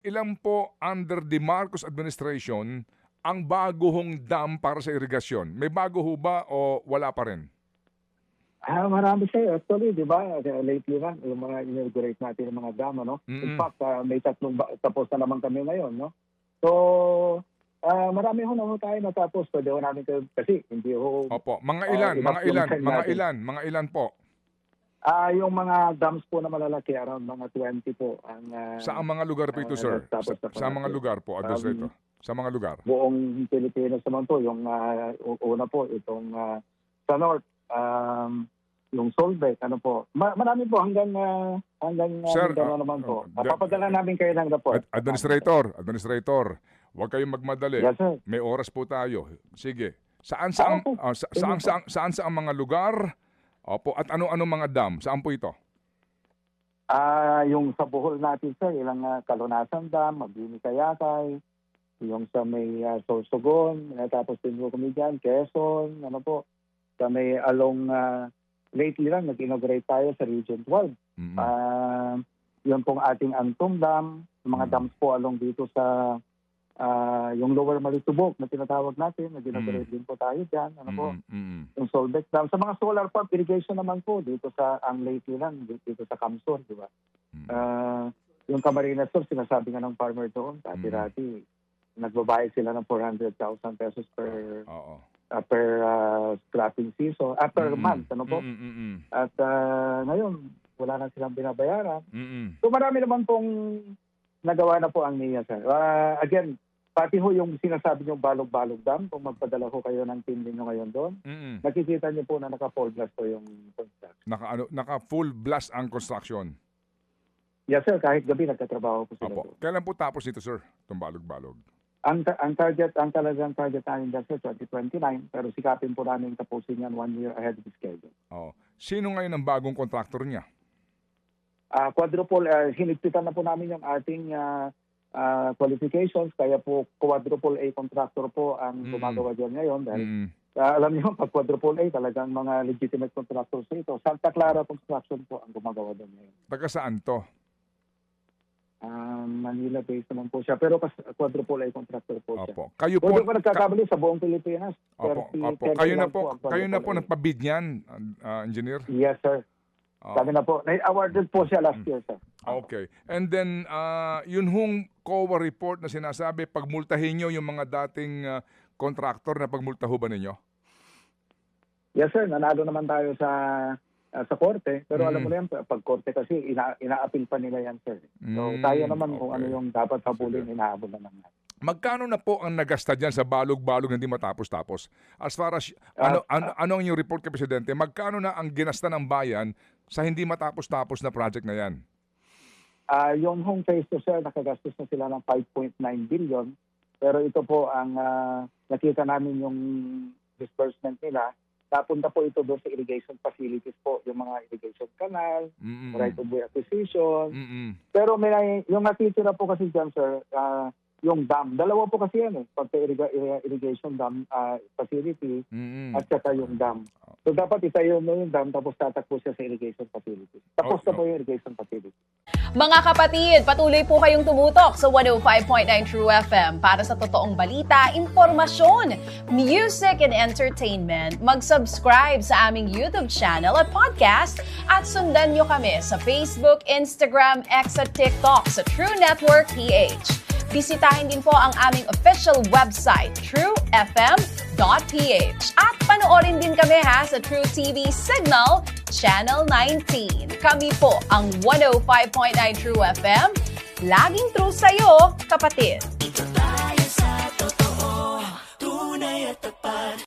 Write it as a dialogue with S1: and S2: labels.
S1: Ilan po under the Marcos administration ang bago hong dam para sa irigasyon? May bago ho ba o wala pa rin?
S2: Marami siya. Actually, di ba, lately lang, yung mga inaugurate natin ng mga dam, ano? In fact, may tapos na naman kami ngayon, no? So, marami ho na ho tayo natapos. Pwede ho namin kasi hindi ho...
S1: Opo. Mga ilan po?
S2: Yung mga dams po na malalaki, around mga 20 po.
S1: Saan mga lugar po ito, sir? Sa mga lugar po, Administrator? Sa mga lugar?
S2: Buong Pilipinas naman po. Yung una po, itong sa North, yung Solbec, ano po. Marami po hanggang
S1: Sir,
S2: naman po. Papadala namin kayo ng report.
S1: Administrator, huwag kayong magmadali.
S2: Yes, sir.
S1: May oras po tayo. Sige. Saan ang mga lugar? Opo, at ano mga dam? Saan po ito?
S2: Yung sa Bohol natin, sir, ilang Kalunasan Dam, Mabini Kayakay, yung sa may Sorsogon, tapos din po kami dyan, Quezon, ano po, sa may along, lately lang, nag-inaugurate tayo sa Region 12. Yun pong ating Antong Dam, mga dams po along dito sa yung Lower Malitubok na tinatawag natin, nag-inaugurate din po tayo dyan, ano po, yung Solbec Dam. Sa mga solar pump irrigation naman po, dito sa, ang lately lang, dito sa Camson, di ba? Yung Camarines Sur, sinasabi nga ng farmer doon, dati-dati, nagbabayad sila ng 400,000 pesos per scrapping season, per month, ano po? At ngayon, wala na silang binabayaran. So marami naman pong nagawa na po ang NIA, sir. Again, pati ho yung sinasabi nyo Balog-Balog Dam, kung magpadala ho kayo ng team ninyo ngayon doon, nakikita nyo po na naka-full blast po yung construction.
S1: Naka-full blast ang construction?
S2: Yes, sir. Kahit gabi, nagkatrabaho po sila doon.
S1: Kailan po tapos ito, sir, itong Balog-Balog?
S2: Ang talagang target namin dyan, sir, 2029, pero sikapin po namin tapusin yan 1 year ahead of the schedule.
S1: Sino ngayon ang bagong contractor niya?
S2: Quadruple, hinigpitan na po namin yung ating qualifications, kaya po quadruple A contractor po ang gumagawa dyan ngayon dahil alam niyo, pag quadruple A talagang mga legitimate contractors ito. Santa Clara Construction po ang gumagawa dyan ngayon.
S1: Taga saan to?
S2: Manila-based naman po siya, pero quadruple A contractor po siya.
S1: Kayo po,
S2: Pwede po nagkakabali sa buong Pilipinas.
S1: Kayo na po nagpabid niyan, engineer?
S2: Yes, sir. Sabi na po, awarded po siya last year, sir.
S1: Okay. And then, yun hong COA report na sinasabi, pagmultahin nyo yung mga dating contractor na pagmultaho ba ninyo?
S2: Yes, sir. Nanalo naman tayo sa korte. Pero alam mo na yan, pag korte kasi, ina-appeal pa nila yan, sir. So, tayo naman kung ano yung dapat habulin, inahabol na naman.
S1: Magkano na po ang nagasta dyan sa balog-balog na hindi matapos-tapos? As far as, ano ang inyong report kay Presidente, magkano na ang ginasta ng bayan sa hindi matapos-tapos na project na yan?
S2: Yung home phase to, sir, nakagastos na sila ng 5.9 billion. Pero ito po ang nakita namin yung disbursement nila. Napunta po ito doon sa irrigation facilities po, yung mga irrigation canal, right of way acquisition. Pero yung natitira po kasi dyan, sir, yung dam. Dalawa po kasi yan pagka-irrigation dam facility at saka yung dam. So dapat itayo mo yung dam tapos tatakbo siya sa irrigation facility. Tapos na po yung irrigation facility.
S3: Mga kapatid, patuloy po kayong tumutok sa 105.9 True FM para sa totoong balita, impormasyon, music and entertainment. Mag-subscribe sa aming YouTube channel at podcast at sundan nyo kami sa Facebook, Instagram, X at TikTok sa True Network PH. Bisitahin din po ang aming official website, truefm.ph. At panoorin din kami sa True TV Signal, Channel 19. Kami po ang 105.9 True FM. Laging true sa'yo, kapatid.